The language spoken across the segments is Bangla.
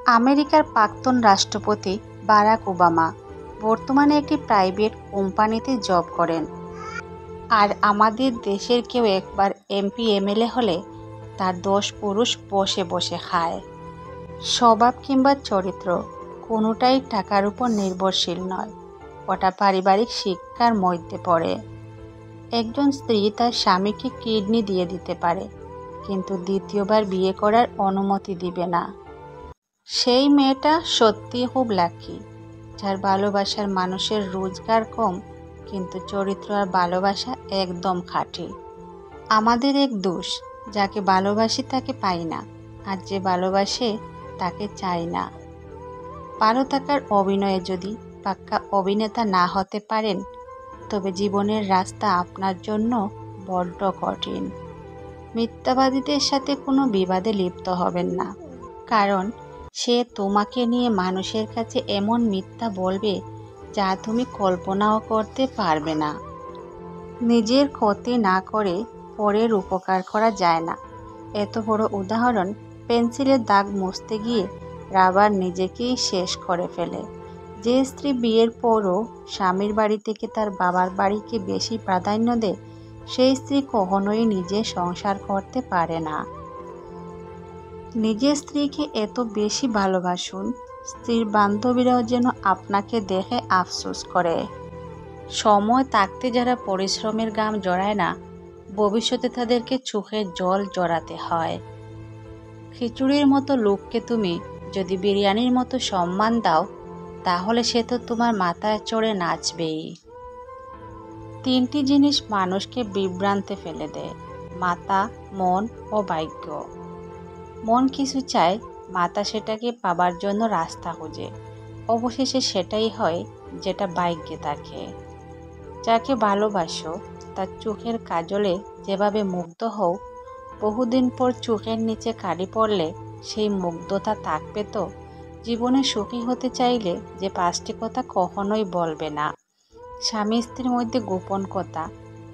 আমেরিকার প্রাক্তন রাষ্ট্রপতি বারাক ওবামা বর্তমানে একটি প্রাইভেট কোম্পানিতে জব করেন। আর আমাদের দেশের কেউ একবার এমপি এমএলএ হলে তার 10 পুরুষ বসে বসে খায়। স্বভাব কিংবা চরিত্র কোনোটাই টাকার উপর নির্ভরশীল নয়, ওটা পারিবারিক শিক্ষার মধ্যে পড়ে। একজন স্ত্রী তার স্বামীকে কিডনি দিয়ে দিতে পারে, কিন্তু দ্বিতীয়বার বিয়ে করার অনুমতি দিবে না। সেই মেয়েটা সত্যিই খুব লাকি, যার ভালোবাসার মানুষের রোজগার কম কিন্তু চরিত্র আর ভালোবাসা একদম খাঁটি। আমাদের এক দোষ, যাকে ভালোবাসি তাকে পাই না, আর যে ভালোবাসে তাকে চাই না। ভালো থাকার অভিনয়ে যদি পাক্কা অভিনেতা না হতে পারেন, তবে জীবনের রাস্তা আপনার জন্য বড্ড কঠিন। মিথ্যাবাদীদের সাথে কোনো বিবাদে লিপ্ত হবেন না, কারণ সে তোমাকে নিয়ে মানুষের কাছে এমন মিথ্যা বলবে যা তুমি কল্পনাও করতে পারবে না। নিজের ক্ষতি না করে পরের উপকার করা যায় না। এত বড় উদাহরণ, পেন্সিলের দাগ মুছতে গিয়ে রাবার নিজেকেই শেষ করে ফেলে। যে স্ত্রী বিয়ের পরও স্বামীর বাড়ি থেকে তার বাবার বাড়িকে বেশি প্রাধান্য দেয়, সেই স্ত্রী কখনোই নিজে সংসার করতে পারে না। নিজের স্ত্রীকে এত বেশি ভালোবাসুন, স্ত্রীর বান্ধবীরাও যেন আপনাকে দেখে আফসোস করে। সময় থাকতে যারা পরিশ্রমের ঘাম জড়ায় না, ভবিষ্যতে তাদেরকে চোখের জল জড়াতে হয়। খিচুড়ির মতো লোককে তুমি যদি বিরিয়ানির মতো সম্মান দাও, তাহলে সে তো তোমার মাথায় চড়ে নাচবেই। 3টি জিনিস মানুষকে বিভ্রান্তে ফেলে দেয়: মাথা, মন ও ভাগ্য। মন কিছু চায়, মাথা সেটাকে পাবার জন্য রাস্তা খোঁজে, অবশেষে সেটাই হয় যেটা ভাগ্যে থাকে। যাকে ভালোবাসো তার চোখের কাজলে যেভাবে মুগ্ধ হও, বহুদিন পর চোখের নিচে কালি পড়লে সেই মুগ্ধতা থাকবে তো? জীবনে সুখী হতে চাইলে যে 5টি কথা কখনোই বলবে না: স্বামী স্ত্রীর মধ্যে গোপন কথা,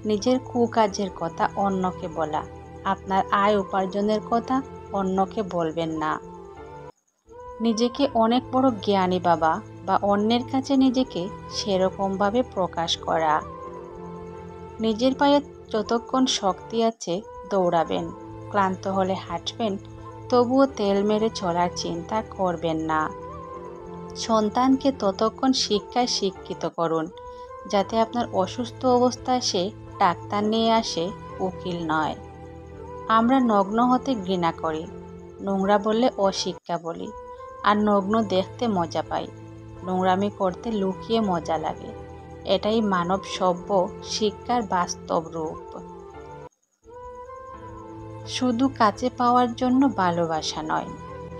নিজের কুকাজের কথা অন্যকে বলা, আপনার আয় উপার্জনের কথা অন্যকে বলবেন না, নিজেকে অনেক বড় জ্ঞানী ভাবা বা অন্যের কাছে নিজেকে সেরকমভাবে প্রকাশ করা। নিজের পায়ে যতক্ষণ শক্তি আছে দৌড়াবেন, ক্লান্ত হলে হাঁটবেন, তবুও তেল মেরে চলার চিন্তা করবেন না। সন্তানকে ততক্ষণ শিক্ষায় শিক্ষিত করুন যাতে আপনার অসুস্থ অবস্থায় সে ডাক্তার নিয়ে আসে, উকিল নয়। আমরা নগ্ন হতে ঘৃণা করি, নোংরা বললে অশিক্ষা বলি, আর নগ্ন দেখতে মজা পাই, নোংরামি করতে লুকিয়ে মজা লাগে। এটাই মানব সভ্য শিক্ষার বাস্তব রূপ। শুধু কাছে পাওয়ার জন্য ভালোবাসা নয়,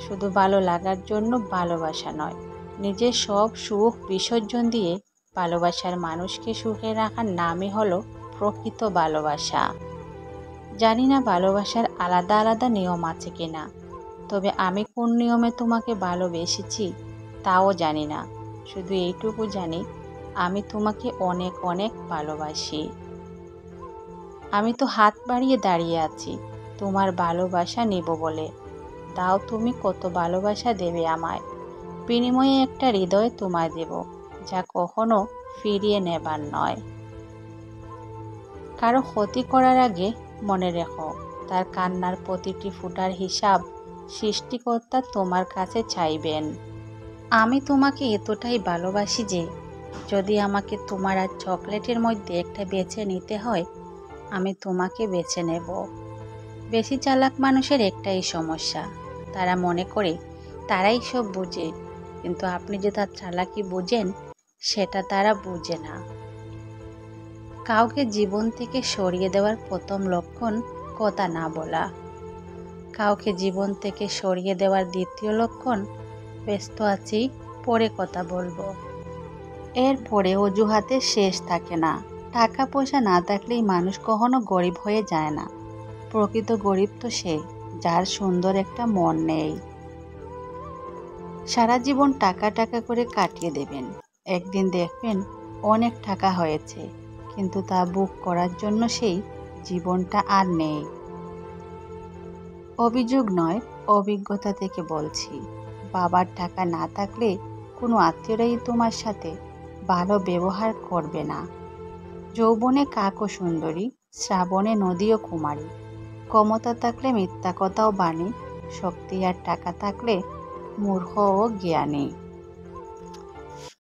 শুধু ভালো লাগার জন্য ভালোবাসা নয়, নিজের সব সুখ বিসর্জন দিয়ে ভালোবাসার মানুষকে সুখে রাখার নামই হলো প্রকৃত ভালোবাসা। জানি না ভালোবাসার আলাদা আলাদা নিয়ম আছে কিনা, তবে আমি কোন নিয়মে তোমাকে ভালোবেসেছি তাও জানি না। শুধু এইটুকু জানি, আমি তোমাকে অনেক অনেক ভালোবাসি। আমি তো হাত বাড়িয়ে দাঁড়িয়ে আছি তোমার ভালোবাসা নেব বলে। দাও তুমি কত ভালোবাসা দেবে আমায়, বিনিময়ে একটা হৃদয় তোমায় দেব, যা কখনো ফিরিয়ে নেবার নয়। কারো ক্ষতি করার আগে মনে রেখো, তার কান্নার প্রতিটি ফোঁটার হিসাব সৃষ্টিকর্তা তোমার কাছে চাইবেন। আমি তোমাকে এতটাই ভালোবাসি যে যদি আমাকে তোমার আর চকলেটের মধ্যে একটা বেছে নিতে হয়, আমি তোমাকে বেছে নেব। বেশি চালাক মানুষের একটাই সমস্যা, তারা মনে করে তারাই সব বুঝে, কিন্তু আপনি যে তার চালাকি বুঝেন সেটা তারা বুঝে না। কাউকে জীবন থেকে সরিয়ে দেওয়ার প্রথম লক্ষণ কথা না বলা। কাউকে জীবন থেকে সরিয়ে দেওয়ার দ্বিতীয় লক্ষণ ব্যস্ত আছি, পরে কথা বলবো। এরপরে অজুহাতে শেষ থাকে না। টাকা পয়সা না থাকলেই মানুষ কখনো গরিব হয়ে যায় না। প্রকৃত গরিব তো সে যার সুন্দর একটা মন নেই। সারা জীবন টাকা টাকা করে কাটিয়ে দেবেন, একদিন দেখবেন অনেক টাকা হয়েছে, কিন্তু তা বুক করার জন্য সেই জীবনটা আর নেই। অভিযোগ নয়, অভিজ্ঞতা থেকে বলছি, বাবার টাকা না থাকলে কোনো আত্মীয়রাই তোমার সাথে ভালো ব্যবহার করবে না। যৌবনে কাকও সুন্দরী, শ্রাবণে নদীও কুমারী। ক্ষমতা থাকলে মিথ্যা কথাও বাণী, শক্তি আর টাকা থাকলে মূর্খ ও জ্ঞানী।